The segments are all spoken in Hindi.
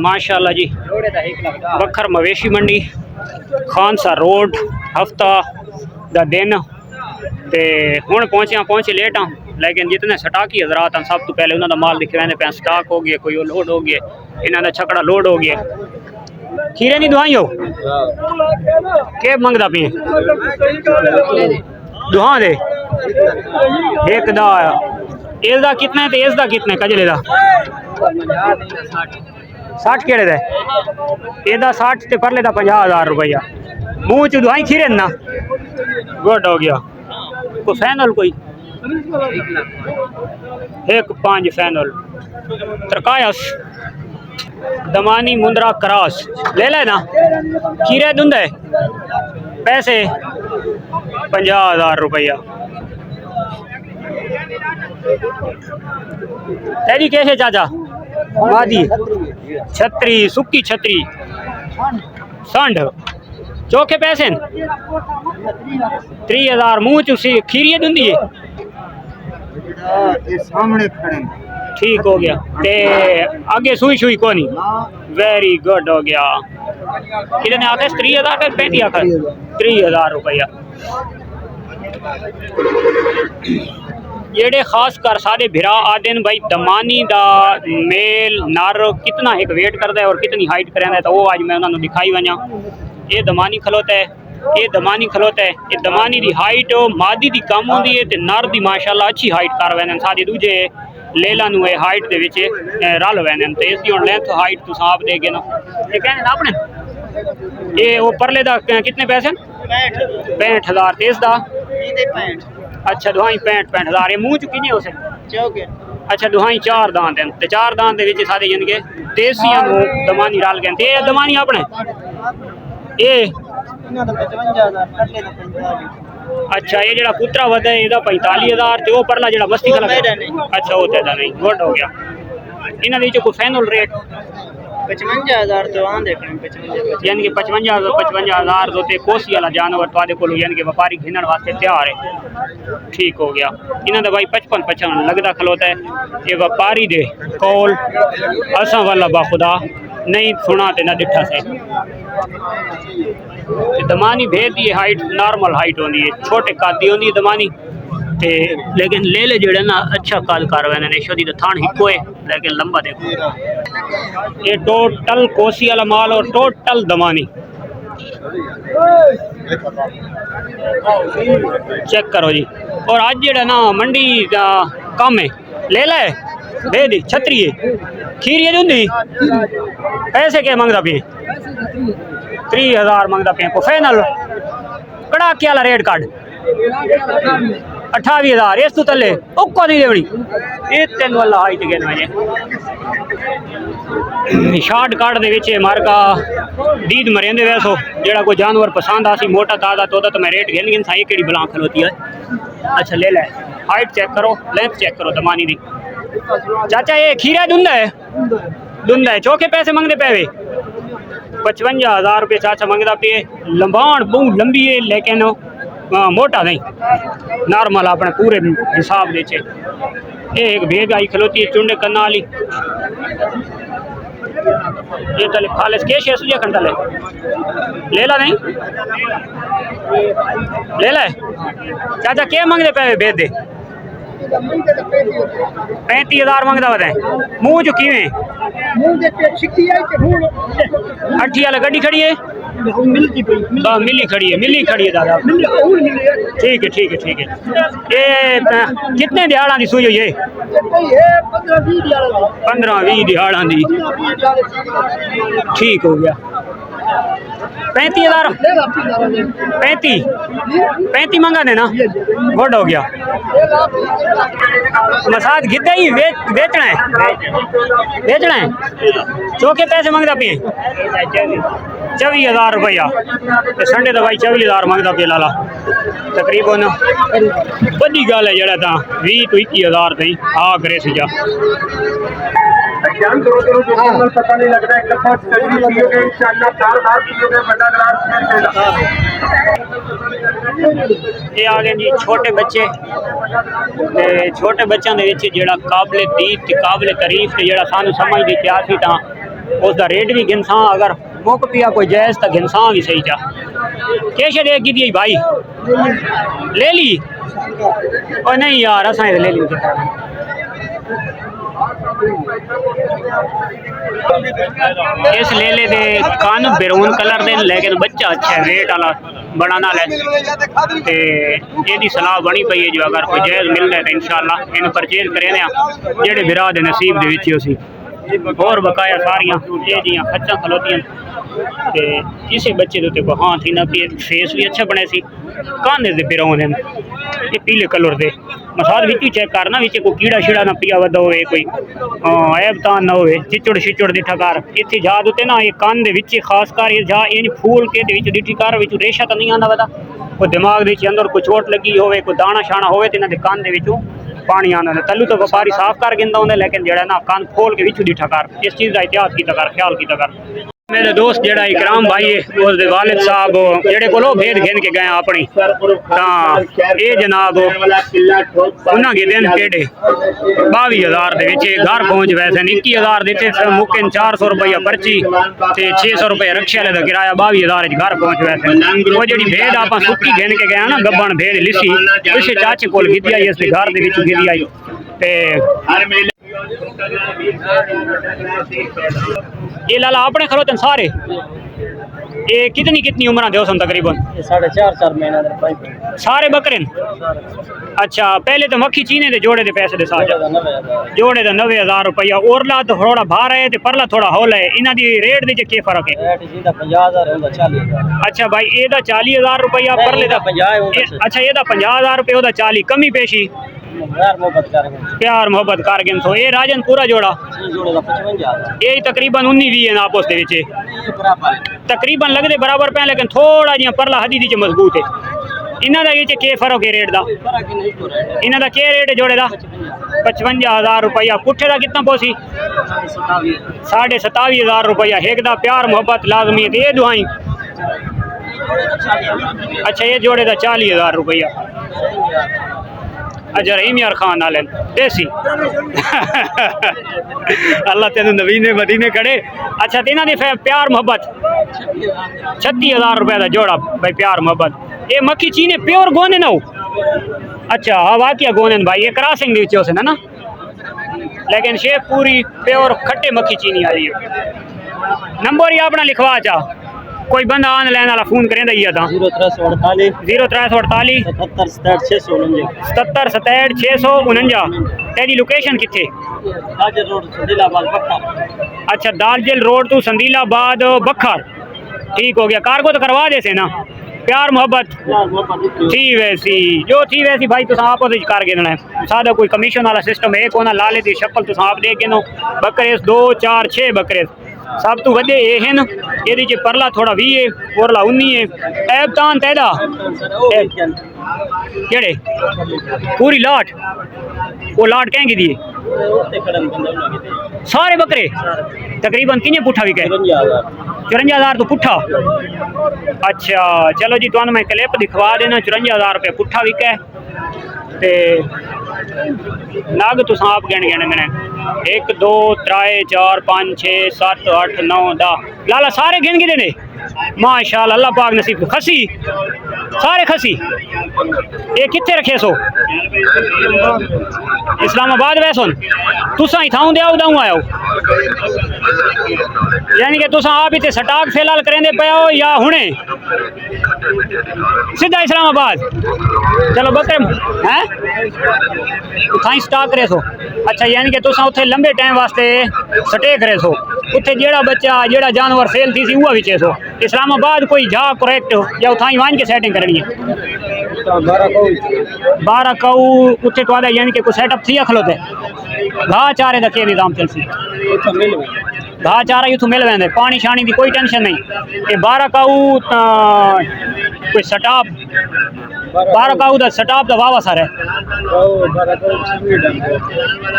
माशाल्लाह जी। बखर मवेशी मंडी खानसा रोड हफ्ता दा दिन ते हुण पहुंचे लेट हाँ, लेकिन जितने स्टाकी हजरात हैं सब तो पहले उन्होंने माल दिखवाने पे स्टाक हो गया, कोई लोड हो गया, इन्होंने छकड़ा लोड हो गया। खीरे नहीं दुआई हो के मंगदा पे दुआ दे एक दा इस दा कितना है, इस दा कितना है कजले दा 60 केड़े दे एदा 60 ते परले दा 50,000 रुपया। मुँह च दुआई खीरे ना गुड हो गया। को फैनल कोई 1.5 फैनल तरकायस दमानी मुंद्रा क्रॉस ले ले ना खीरे धुंधे पैसे 50,000 रुपया। तेरी कैसे चाचा वादी छतरी सुक्की छतरी संड चौखे पैसे 30,000। मुँह चुसी खीरी धुंधी है ठीक हो गया ते आगे सुई सुई कोनी वेरी गुड हो गया। कितने आते 30,000 के 35 आखर 30,000 रुपया। जेड़े खास कर सारे भिरा आदन भाई दमानी दा मेल नर कितना एक वेट करता है और कितनी हाइट करेंदा तो वो आज मैं उन्होंने दिखाई वजा। ये दमानी खलोता है, ये दमानी खलोता है, ये दमानी दी हाइट मादी दी कम होंदी है ते नर दी माशाल्लाह अच्छी हाइट कर वैन सारे दूजे लेला नु हाइट दे विच रल वैन ते इसकी हुण लेंथ हाइट तुस आप देगे ना ये कहने ना अपने ये वो परले दा कितने पैसे 65,000 ते इस दा 65। अच्छा दुहाई 65,000 ये मुँह च किने उसे अच्छा दुहाई 4 दांत हैं ते 4 दांत दे विच सारे यानी के देसियां नु दमानी रल गए ते दमानी अपने ये अच्छा ये जरा पुत्रा वध है ਇਹਦਾ 45,000 ते वो परला जरा मस्ती का अच्छा वो तेदा नहीं गुड हो गया। इन्हां दे कोई फाइनल रेट 55,000 तो आंदे 55 यानी कि 55,000 तो ते कोसी वाला जानवर तुहाडे कोल यानी कि व्यापारी घिनण वास्ते तैयार है ठीक हो गया। इन्हां दा भाई 55 लगदा खलोता है ये व्यापारी दे कोल असा वाला बाखुदा नहीं सुना ते ना दिठा से। दमानी भेद दी हाइट नॉर्मल हाइट होती है छोटे कद दी होती है दमानी ते लेकिन ले ले जेड़े ना अच्छा कद कर वैन नेशोदी तो थान हिको है लेकिन लंबा देखो। ये टोटल कोसी वाला माल और टोटल दमानी चेक करो जी। और आज जेड़ा ना मंडी का कम है ले ले दे दी छतरी है खीरी है पैसे क्या मंगदा पे 30,000 मंगदा पे को फाइनल कड़ाके वाला रेट कार्ड 28,000 इस तू तले उको नहीं देवनी ये तीन वाला हाइट गए मुझे शार्ट कार्ड दे विच मार्का दीद मरेंदे वैसो जेड़ा कोई जानवर पसंद आसी मोटा ताजा तो मैं रेट गिन गिन साई केड़ी बला खलोती है। अच्छा ले ले हाइट चेक करो लेंथ चेक करो दमानी दी। चाचा ये खीरा धुंधा है चौके पैसे मंगते पे 55,000 रुपये चाचा मंगता पे। लंबाण बहुत लंबी है लेकिन मोटा नहीं नॉर्मल अपने पूरे हिसाब दे ये एक भेद आई खलोती है चुंडे कन्ना वाली ये तले खालिस के शेष लिया खंडा ले ला नहीं ले ले चाचा क्या मंगते पे भेद दे 35,000 मंगता बताए मुँह जो किवें अठी वाला गड्डी खड़ी है मिली खड़ी है दादा ठीक है ये कितने दिहाड़ा की सुई है 15-20 दिहाड़ा की ठीक हो गया। 35,000 35 मंगा देना गुड हो गया। मसाज गिद्दा ही बेचना है चौके पैसे मंगता पे 24,000 रुपया संडे तो भाई 24,000 मंगता पे लाला तकरीबन बड़ी गल है जरा 20 तो 21,000 ताई आ करे सी जा। ध्यान करो करो जो पता नहीं लग रहा है कथा चलनी पियोगे इंशाल्लाह दार पियोगे बड़ा ग्लास ये आ गए जी छोटे बच्चे ते छोटे बच्चों के विच जेड़ा काबिल दीद ते काबिल तारीफ ते जेड़ा सानू समझ दी क्या सी तां उसका रेट भी गिनसा अगर मुक पिया कोई जायज़ तो गिनसा भी सही चा कैश दे की दी भाई ले ली और नहीं यार असा ले ली इस लेले दे कान बेरून कलर दे लेकिन बच्चा अच्छा है वेट वाला बनाना है ते एदी सलाह बनी पई है जो अगर कोई जायज़ मिल जाए तो इंशाल्लाह इन परचेज करे जेड़े बिरा दे नसीब दे विच उसी और बकाया सारियां ये जियां खच्चा खलोतियां ते किसी बच्चे दे को हाँ थी ना कि फेस भी अच्छा बने सी काने दे बिरों ये पीले कलर दे मसाद विच चेक करना विच कोई कीड़ा शीड़ा ना पिया वदा होवे कोई ऐब तान ना होवे चिचड़ शिचड़ दिठा कर इत्थे जा उते ना ये कान दे विच खास कर ये जा इन फूल के दे विच दिठी कर विच रेशा तो नहीं आंदा वदा कोई दिमाग दे अंदर कोई चोट लगी होवे कोई दाना शाना होवे ते इन्हां दे कान दे विचों पानी आना तलू तो व्यापारी साफ कर गिंदा होंगे लेकिन जड़ा ना कान खोल के विचू दिठा कर इस चीज़ का एहतियात कीता कर ख्याल कीता कर मेरे दोस्त जड़ा इकराम भाई है उसके वालिद साहब जेड़े को भेद गिन के गए अपनी ये जनाब उन्होंने के दिन पेड़े 22,000 घर पहुँच वैसे 21,000 दिते मुकिन 400 रुपया पर्ची ते 600 रुपया रक्षा का किराया 22,000 घर पहुँच वैसे वो जी भेद आप सुक्की गिन के गए ना गब्बन भेद लिसी उस चाचे को गिदी आई इसके घर के गिदी आई ये लाला अपने खलोते सारे ये कितनी उम्र दे तकरीबन 4.5 महीना सारे बकरे अच्छा पहले तो मक्खी चीने दे जोड़े दे पैसे दे साथ जोड़े दे 90,000 रुपया ओरला तो थोड़ा भार है ते परला थोड़ा हौल है इन्हां दी रेट दे के फर्क है 50,000 अच्छा भाई एदा 40,000 रुपया परले दा 50 अच्छा एदा 50,000 रुपया ओदा 40 कमी पेशी प्यार मोहब्बत कारगिन सो ये राजन पूरा जोड़ा ये तकरीबन 19-20 आपस दे विच तकरीबन लगदे बराबर पे लेकिन थोड़ा जिहा परला हदी दी मजबूत है इन्हां दा ये के फर्क है रेट दा इन्हां दा के रेट है जोड़े दा 55,000 रुपया पुठे दा कितना पोसी 27,500 रुपया एक दा प्यार मोहब्बत लाजमी है ये दुआई अच्छा ये जोड़े दा 40,000 रुपया अच्छा रहीम यार खान आले देसी अल्लाह तेन नवीने मदीने खड़े अच्छा तेना दी प्यार मोहब्बत 36,000 रुपये का जोड़ा भाई प्यार मोहब्बत ये मक्खी चीने प्योर गोने ना अच्छा हाँ वाकया गोने भाई ये क्रॉसिंग दी विच ना लेकिन शेप पूरी प्योर खट्टे मक्खी चीनी आ रही है नंबर ही अपना लिखवा चा कोई बंदा ऑनलाइन वाला फोन करें दिया था 0348 77 649 तेरी लोकेशन किथे अच्छा दारजिल रोड टू संदीलाबाद बखर ठीक हो गया कार्गो तो करवा दे से ना प्यार मोहब्बत थी वैसी जो थी वैसी भाई तुम आप कर गिनना है सादा कोई कमीशन वाला सिस्टम है कोना लाले दी शक्ल तुम आप दे गिनो बकरे 2 4 6 बकरे सब तो वधे ये हैं ये च परला थोड़ा 20 है ओरला 19 है ऐब तान तैदा केड़े पूरी लाट वो लाट कहेंगे दिए सारे बकरे तकरीबन किने पुठा भी कहे 54,000 तो पुठा अच्छा चलो जी तुम मैं क्लिप दिखवा देना 54,000 रुपये पुठा भी कह ते नग तुस आप गिन गिन मैंने 1 2 3 4 5 6 7 8 9 10 लाला सारे गिन गिने ने माशाल्लाह अल्लाह पाक नसीब खसी सारे खसी ये कितने रखे सो इस्लामाबाद वैसन तुसा ही थाऊं दे उदां आयो यानी कि तुसा आप इतने स्टॉक फिलहाल करेंदे पे हो या हुणे सीधा इस्लामाबाद चलो बकरे हैं थाई स्टॉक करे सो अच्छा यानी कि तुसा उत्थे लंबे टाइम वास्ते स्टे करे सो उत्थे जेड़ा बच्चा जेड़ा जानवर सेल थी सी उहा विचे सो इस्लामाबाद कोई जा करेक्ट या उठाई वाइन के सेटिंग करनी है 12 कऊ उत्थे तो आदा यानी कि कोई सेटअप थी खलोते घाह चारे दा के निजाम चलसी घाह चारा इतों मिल वेंदे पानी शानी की कोई टेंशन नहीं ये 12 कऊ कोई स्टाफ बारकाऊ दा स्टाफ दा वावा सारा है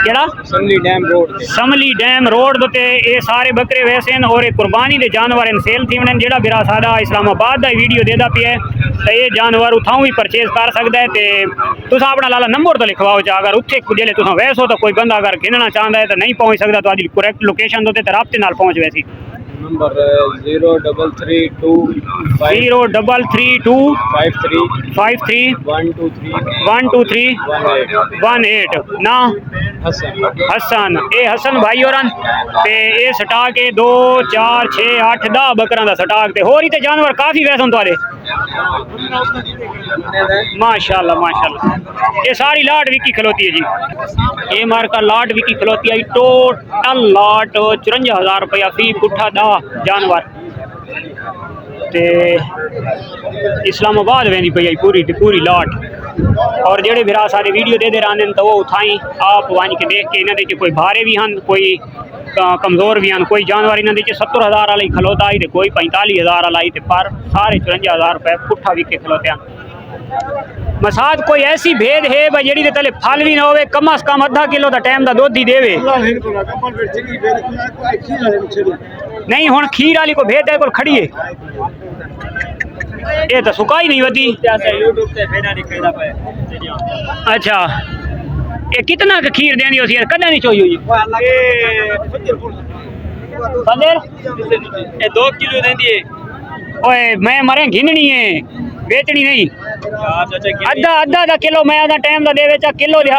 केड़ा समली डैम रोड समली डैम रोड ते ये सारे बकरे वैसे हैं और ये कुर्बानी दे जानवर इन सेल थी वने जेड़ा बिरा सादा इस्लामाबाद दा वीडियो देदा पिया ते ये जानवर उठाऊं भी परचेज कर सकदा है ते तुसा अपना लाला नंबर तो लिखवाओ जा अगर उत्थे जेले तुसा वैसो तो कोई बंदा अगर गिनना चाहता है तो नहीं पहुंच सकदा तो आदि करेक्ट लोकेशन तो राब्ते नाल पहुंच वैसी नंबर 0332 0332 53 123 18 ना हसन ये हसन भाई और ये स्टाक है 2 4 6 8 10 बकरा का स्टाक ते होर ही ते जानवर काफ़ी वैसे तुआरे माशाल्लाह माशाल्लाह ये सारी लाट विकी खलोती है जी ये मार्का लाट विकी खलोती है टोटल लाट 54,000 रुपया फी पुठा दा जानवर ते इस्लामाबाद वेंदी पई पूरी लाट और जेड़े बिरा सारे वीडियो दे रहने तो वो उठाई आप वन के देख के इन्होंने कोई भारे भी हैं कोई कमज़ोर भी हैं कोई जानवर इन्होंने 70,000 वाला ही खलोता आई तो कोई 45,000 वाला ही पर सारे 54,000 रुपये पुठा विके खलोते हैं मसाद कोई ऐसी भेद है भाई जेड़ी दे तले फल भी ना होवे कम अज कम आधा किलो का टाइम का दुध ही देवे नहीं हुण खीर वाली को भेद है को खड़ी है ये तो सुका ही नहीं वधी अच्छा ये कितना खीर देनी होती है कदा नहीं चाहिए ये 2 किलो देंदी है ओए मैं मरे घिननी है बेचनी नहीं अद्धा अद्धा दा किलो मैं आधा टाइम दा दे बेचा किलो दे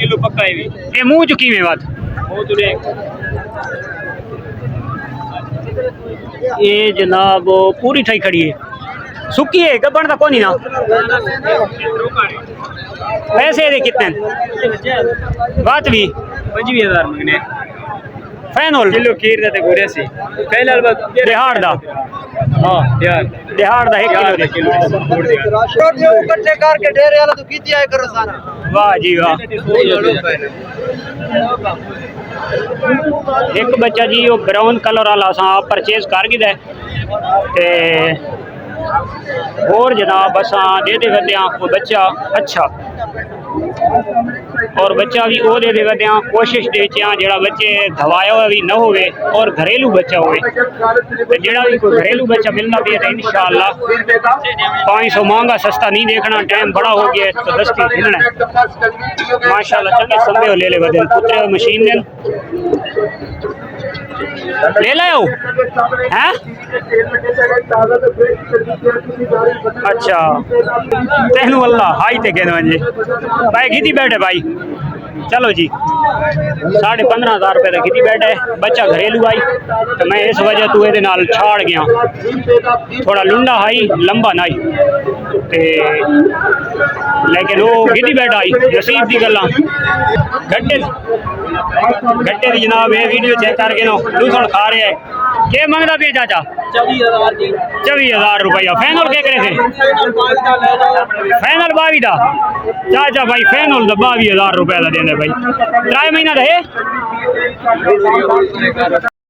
किलो पक्का है ये मुंह चुकी में बात ये जनाब पूरी थई खड़ी है सुकी है गबन का कोनी ना पैसे दे कितने बात भी 25,000 मंगने फाइनल किलो खीर दे गोरे से फाइनल बिहार दा हां बिहार दा 1 किलो दे इकट्ठे करके ढेरे वाला तो कीती आए करो सारा वाह जी वाह एक बच्चा जी वो ब्राउन कलर वाला असा परचेज कर गिदा ते और जनाब असा दे वद्या वो बच्चा अच्छा और बच्चा भी वो दे वद्या कोशिश दे जेड़ा बच्चे धवाया हुआ भी न होवे और घरेलू बच्चा होवे जेड़ा भी कोई घरेलू बच्चा मिलना भी है इंशाअल्लाह 500 महंगा सस्ता नहीं देखना टाइम बड़ा हो गया तो दस्ती खिलना माशाल्लाह चंगे संभे ले ले वदन पुत्र मशीन देन ले लाओ हैं अच्छा तेनू अल्लाह हाई ते कहने वजे भाई कितनी बैठ है भाई चलो जी 15,500 रुपये का कितनी बैठ है बच्चा घरेलू आई तो मैं इस वजह तू ये नाल छाड़ गया थोड़ा लुंडा आई लंबा नाई ते लेकिन वो कितनी बैठ आई नसीब की गल्ला गट्टे की जनाब ये वीडियो चेक करके नो दूसरा खा रहे हैं के मंगता पे चाचा 24,000 रुपया फाइनल के करे थे फाइनल 22 दा चाचा भाई फाइनल 22,000 रुपया का देने भाई 3 महीना रहे